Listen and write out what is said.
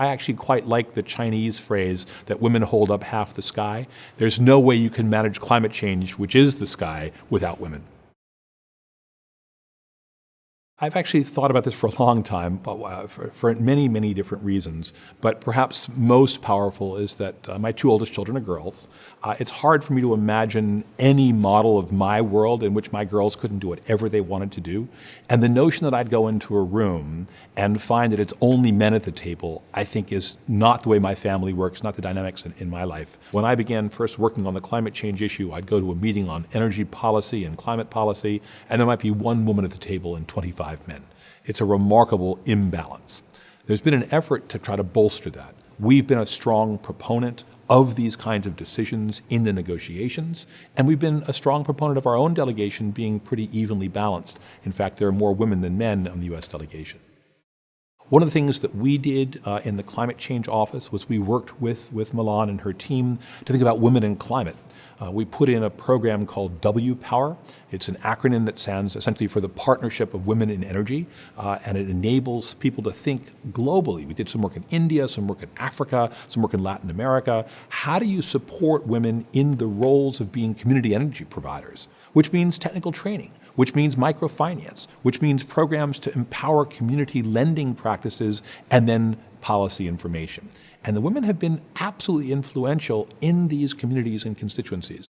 I actually quite like the Chinese phrase that women hold up half the sky. There's no way you can manage climate change, which is the sky, without women. I've actually thought about this for a long time, for many, many different reasons. But perhaps most powerful is that my two oldest children are girls. It's hard for me to imagine any model of my world in which my girls couldn't do whatever they wanted to do. And the notion that I'd go into a room and find that it's only men at the table, I think is not the way my family works, not the dynamics in my life. When I began first working on the climate change issue, I'd go to a meeting on energy policy and climate policy, and there might be one woman at the table and 25 men. It's a remarkable imbalance. There's been an effort to try to bolster that. We've been a strong proponent of these kinds of decisions in the negotiations, and we've been a strong proponent of our own delegation being pretty evenly balanced. In fact, there are more women than men on the U.S. delegation. One of the things that we did in the climate change office was we worked with Milan and her team to think about women and climate. We put in a program called W Power. It's an acronym that stands essentially for the Partnership of Women in Energy, and it enables people to think globally. We did some work in India, some work in Africa, some work in Latin America. How do you support women in the roles of being community energy providers, which means technical training, which means microfinance, which means programs to empower community lending practices, and then policy information. And the women have been absolutely influential in these communities and constituencies.